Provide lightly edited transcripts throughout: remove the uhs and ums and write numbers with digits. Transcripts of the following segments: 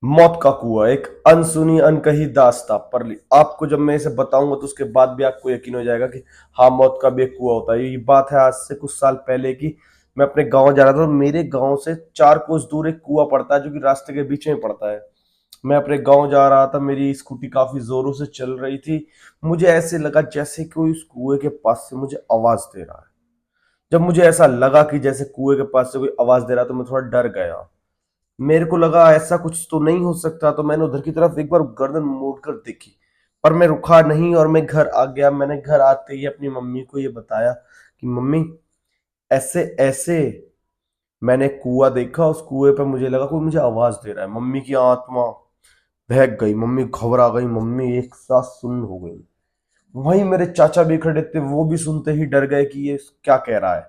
मौत का कुआं, एक अनसुनी अनकही दास्तां पर आपको जब मैं इसे बताऊंगा तो उसके बाद भी आपको यकीन हो जाएगा कि हाँ, मौत का भी एक कुआं होता है। ये बात है आज से कुछ साल पहले की। मैं अपने गांव जा रहा था, मेरे गांव से 4 कोस दूर एक कुआं पड़ता है जो कि रास्ते के बीच में पड़ता है। मैं अपने गांव जा रहा था, मेरी स्कूटी काफी जोरों से चल रही थी। मुझे ऐसे लगा जैसे कोई उस कुएं के पास से मुझे आवाज दे रहा है। जब मुझे ऐसा लगा कि जैसे कुएं के पास से कोई आवाज दे रहा है तो मैं थोड़ा डर गया। मेरे को लगा ऐसा कुछ तो नहीं हो सकता, तो मैंने उधर की तरफ एक बार गर्दन मोड़कर देखी। पर मैं रुका नहीं और मैं घर आ गया। मैंने घर आते ही अपनी मम्मी को ये बताया कि मम्मी, ऐसे ऐसे मैंने कुआं देखा, उस कुएं पे मुझे लगा कोई मुझे आवाज दे रहा है। मम्मी की आत्मा बहक गई, मम्मी घबरा गई, मम्मी एक साथ सुन्न हो गई। वहीं मेरे चाचा भी खड़े थे, वो भी सुनते ही डर गए कि ये क्या कह रहा है।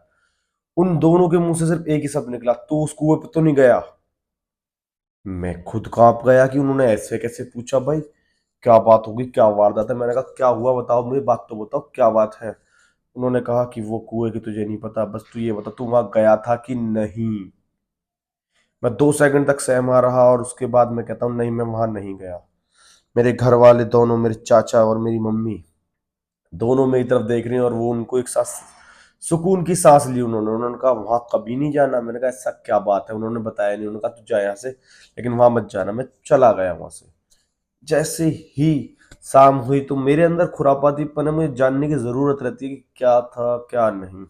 उन दोनों के मुंह से सिर्फ एक ही शब्द निकला, तू उस कुएं पे तो नहीं गया? मैं खुद कांप गया कि उन्होंने ऐसे कैसे पूछा। भाई, क्या बात होगी, क्या वारदात है? मैंने कहा क्या हुआ, बताओ मुझे, बात तो बताओ, क्या बात है? उन्होंने कहा कि वो कुएं की तुझे नहीं पता, बस तू ये बता तू वहां गया था कि नहीं। मैं 2 सेकंड तक सहमा रहा और उसके बाद मैं कहता हूँ नहीं, मैं वहां नहीं गया। मेरे घर वाले दोनों, मेरे चाचा और मेरी मम्मी, दोनों मेरी तरफ देख रहे हैं और वो उनको एक साथ सुकून की सांस ली। उन्होंने उन्होंने कहा वहां कभी नहीं जाना। मैंने कहा ऐसा क्या बात है? उन्होंने बताया नहीं। उन्होंने कहा तू जा यहाँ से, लेकिन वहां मत जाना। मैं चला गया वहां से। जैसे ही शाम हुई तो मेरे अंदर खुरापातीपन है, मुझे जानने की जरूरत रहती है कि क्या था क्या नहीं।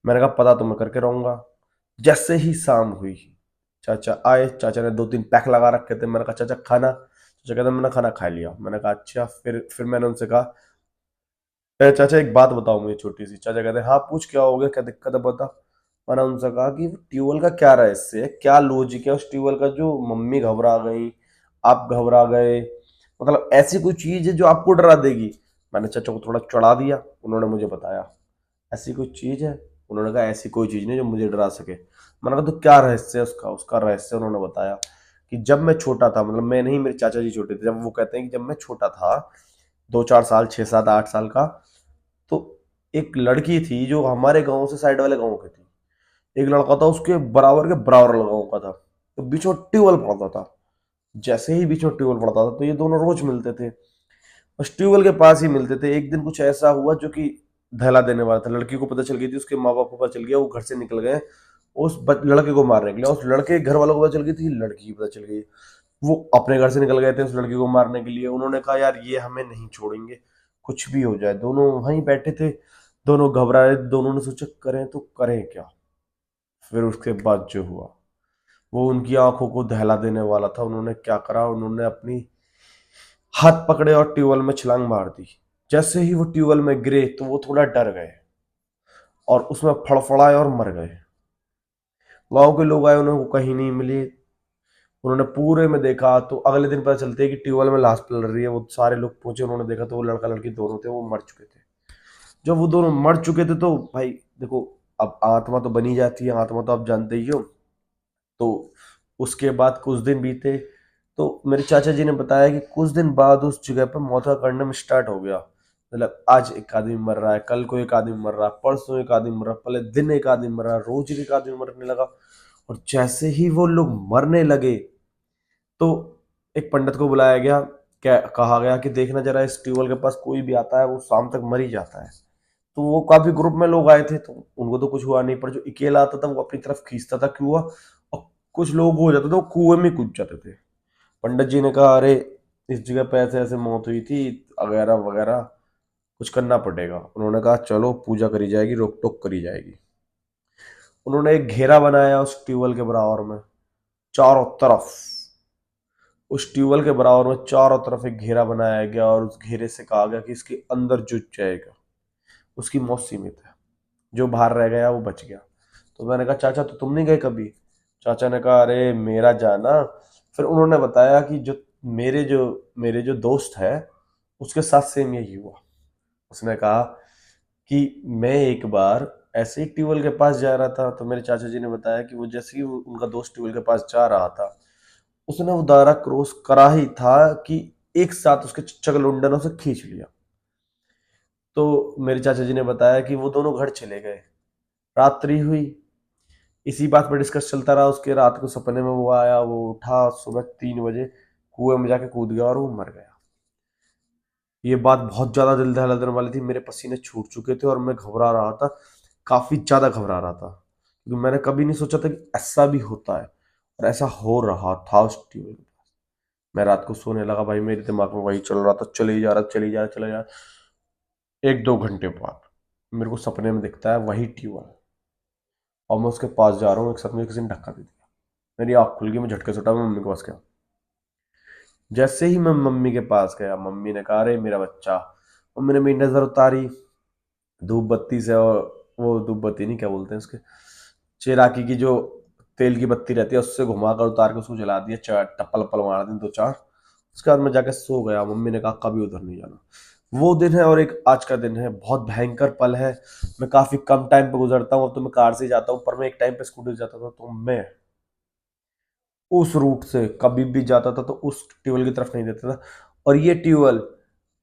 मैंने कहा पता तो मैं करके रहूंगा। जैसे ही शाम हुई, चाचा आए। चाचा ने 2-3 पैक लगा रखे थे। मैंने कहा चाचा खाना? चाचा कहते मैंने खाना खा लिया। मैंने कहा अच्छा। फिर मैंने उनसे कहा चाचा एक बात बताओ मुझे छोटी सी। चाचा कहते हाँ पूछ, क्या हो गया, क्या दिक्कत है, बता। मैंने उनसे कहा कि ट्यूबवेल का क्या रहस्य है, क्या लॉजिक है उस ट्यूबवेल का जो मम्मी घबरा गई, आप घबरा गए, मतलब ऐसी कोई चीज है जो आपको डरा देगी? मैंने चाचा को थोड़ा चढ़ा दिया। उन्होंने मुझे बताया ऐसी कोई चीज है। उन्होंने कहा ऐसी कोई चीज नहीं जो मुझे डरा सके। मैंने कहा तो क्या रहस्य है उसका? उसका रहस्य उन्होंने बताया कि जब मैं छोटा था, मतलब मैं नहीं, मेरे चाचा जी छोटे थे, जब वो कहते हैं कि जब मैं छोटा था, 2-4 साल, 6-7-8 साल का, तो एक लड़की थी जो हमारे गांव से साइड वाले गांव की थी। एक लड़का था उसके बराबर के बराबर गांव का था। तो बीच में ट्यूबवेल पड़ता था। जैसे ही बीच में ट्यूबवेल पड़ता था तो ये दोनों रोज मिलते थे। बस ट्यूबवेल के पास ही मिलते थे। एक दिन कुछ ऐसा हुआ जो कि धैला देने वाला था। लड़की को पता चल गई थी, उसके माँ बाप को पता चल गया, वो घर से निकल गए लड़के को मारने के लिए। उस लड़के के घर वालों को पता चल गई थी, लड़की की पता चल गई। वो अपने घर से निकल गए थे उस लड़की को मारने के लिए। उन्होंने कहा यार ये हमें नहीं छोड़ेंगे, कुछ भी हो जाए। दोनों वहीं बैठे थे, दोनों घबरा रहे थे। दोनों ने सोचा करें तो करें क्या। फिर उसके बाद जो हुआ वो उनकी आंखों को दहला देने वाला था। उन्होंने क्या करा, उन्होंने अपनी हाथ पकड़े और ट्यूबवेल में छलांग मार दी। जैसे ही वो ट्यूबवेल में गिरे तो वो थोड़ा डर गए और उसमें फड़फड़ाए और मर गए। गांव के लोग आए, उन्हें वो कहीं नहीं मिली। उन्होंने पूरे में देखा तो अगले दिन पता चलते है कि ट्यूबवेल में लाश पलट रही है। वो सारे लोग पहुंचे, उन्होंने देखा तो वो लड़का लड़की दोनों थे, वो मर चुके थे। जब वो दोनों मर चुके थे तो भाई देखो, अब आत्मा तो बनी जाती है, आत्मा तो आप जानते ही हो। तो उसके बाद कुछ दिन बीते तो मेरे चाचा जी ने बताया कि कुछ दिन बाद उस जगह पर मौत का करना में स्टार्ट हो गया। मतलब आज एक आदमी मर रहा है, कल को एक आदमी मर रहा है, परसों एक आदमी मर रहा है, पहले दिन एक आदमी मर रहा है, रोज एक आदमी मरने लगा। और जैसे ही वो लोग मरने लगे तो एक पंडित को बुलाया गया। क्या कहा गया कि देखना जरा, इस ट्यूबवेल के पास कोई भी आता है वो शाम तक मर ही जाता है। तो वो काफी ग्रुप में लोग आए थे तो उनको तो कुछ हुआ नहीं, पर जो अकेला आता था वो अपनी तरफ खींचता था क्यों हुआ। और कुछ लोग हो जाते थे वो कुएं में कूद जाते थे। पंडित जी ने कहा अरे इस जगह पे ऐसे ऐसे मौत हुई थी वगैरह वगैरह, कुछ करना पड़ेगा। उन्होंने कहा चलो पूजा करी जाएगी, रोक टोक करी जाएगी। उन्होंने एक घेरा बनाया उस ट्यूबवेल के बराबर में, चारों तरफ। उस ट्यूबवेल के बराबर में चारों तरफ एक घेरा बनाया गया और उस घेरे से कहा गया कि इसके अंदर जो जाएगा उसकी मौत सीमित है, जो बाहर रह गया वो बच गया। तो मैंने कहा चाचा तो तुम नहीं गए कभी? चाचा ने कहा अरे मेरा जाना। फिर उन्होंने बताया कि जो मेरे जो दोस्त है उसके साथ सेम यही हुआ। उसने कहा कि मैं एक बार ऐसे ही ट्यूबवेल के पास जा रहा था तो मेरे चाचा जी ने बताया कि वो जैसे ही उनका दोस्त ट्यूबवेल के पास जा रहा था, उसने वो दायरा क्रॉस करा ही था कि एक साथ उसके चगलुंडन ने उसे खींच लिया। तो मेरे चाचा जी ने बताया कि वो दोनों घर चले गए। रात्रि हुई, इसी बात पर डिस्कस चलता रहा। उसके रात को सपने में वो आया, वो उठा सुबह 3 बजे, कुएं में जाके कूद गया और वो मर गया। ये बात बहुत ज्यादा दिल दहला देने वाली थी। मेरे पसीने छूट चुके थे और मैं घबरा रहा था, काफी ज्यादा घबरा रहा था, क्योंकि मैंने कभी नहीं सोचा था कि ऐसा भी होता है, और ऐसा हो रहा था उस टीवी में। मैं रात को सोने लगा भाई, मेरे दिमाग में वही चल रहा था, चले ही जा रहा, चले ही जा रहा, चले जा रहा। 1-2 घंटे बाद मेरे को सपने में दिखता है वही ट्यूबवेल, और मैं उसके पास जा रहा हूँ। एक साथ मुझे किसी ने धक्का दे दिया, मेरी आँख खुल गई, मैं झटके से उठा, मैं मम्मी के पास गया। जैसे ही मैं मम्मी के पास गया, मम्मी ने कहा अरे मेरा बच्चा। मम्मी ने मेरी नजर उतारी धूप बत्ती से, और वो धूप बत्ती नहीं, क्या बोलते हैं उसके, चिराकी की जो तेल की बत्ती रहती है, उससे घुमाकर उतार के उसको जला दिया, चार टप्पल पल मार दी 2-4। उसके बाद मैं जाके सो गया। मम्मी ने कहा कभी उधर नहीं जाना। वो दिन है और एक आज का दिन है, बहुत भयंकर पल है। मैं काफी कम टाइम पे गुजरता हूँ, अब तो मैं कार से ही जाता हूँ, पर मैं एक टाइम पे स्कूटर से जाता था, तो मैं उस रूट से कभी भी जाता था तो उस ट्यूबवेल की तरफ नहीं देता था। और ये ट्यूबवेल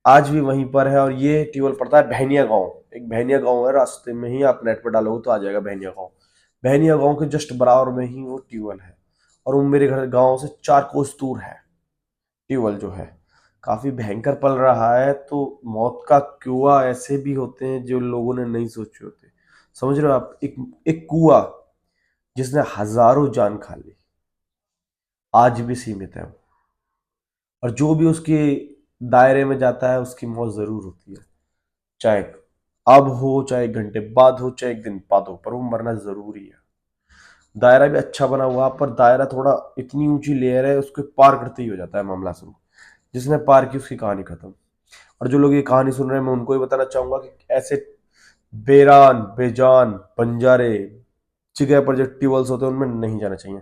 आज भी वहीं पर है, और ये ट्यूबवेल पड़ता है बहनिया गांव। एक बहनिया गांव है, रास्ते में ही आप नेट पर डालोगे तो आ जाएगा बहनिया गांव। बहनिया गांव के जस्ट बराबर में ही वो ट्यूबवेल है, और वो मेरे घर गांव से 4 कोस दूर है ट्यूबवेल जो है। काफी भयंकर पल रहा है। तो मौत का कुआं ऐसे भी होते हैं जो लोगों ने नहीं सोचे होते। समझ रहे हो आप, एक एक कुआं जिसने हजारों जान खा ली, आज भी सीमित है वो। और जो भी उसके दायरे में जाता है उसकी मौत जरूर होती है, चाहे अब हो, चाहे 1 घंटे बाद हो, चाहे 1 दिन बाद हो, पर वो मरना जरूरी है। दायरा भी अच्छा बना हुआ, पर दायरा थोड़ा इतनी ऊंची लेयर है, उसको पार करते ही हो जाता है मामला शुरू। जिसने पार की उसकी कहानी खत्म। और जो लोग ये कहानी सुन रहे हैं, मैं उनको ही बताना चाहूंगा कि ऐसे बेरान बेजान बंजारे जगह पर जो ट्यूबवेल्स होते हैं उनमें नहीं जाना चाहिए।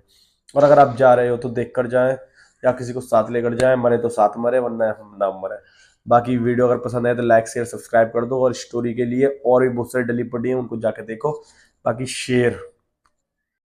और अगर आप जा रहे हो तो देख कर जाएं, या किसी को साथ लेकर जाएं। मरे तो साथ मरे, वरना हम ना मरे। बाकी वीडियो अगर पसंद आए तो लाइक शेयर सब्सक्राइब कर दो, और स्टोरी के लिए और भी बहुत सारी डली पड़ी है, उनको जाके देखो। बाकी शेयर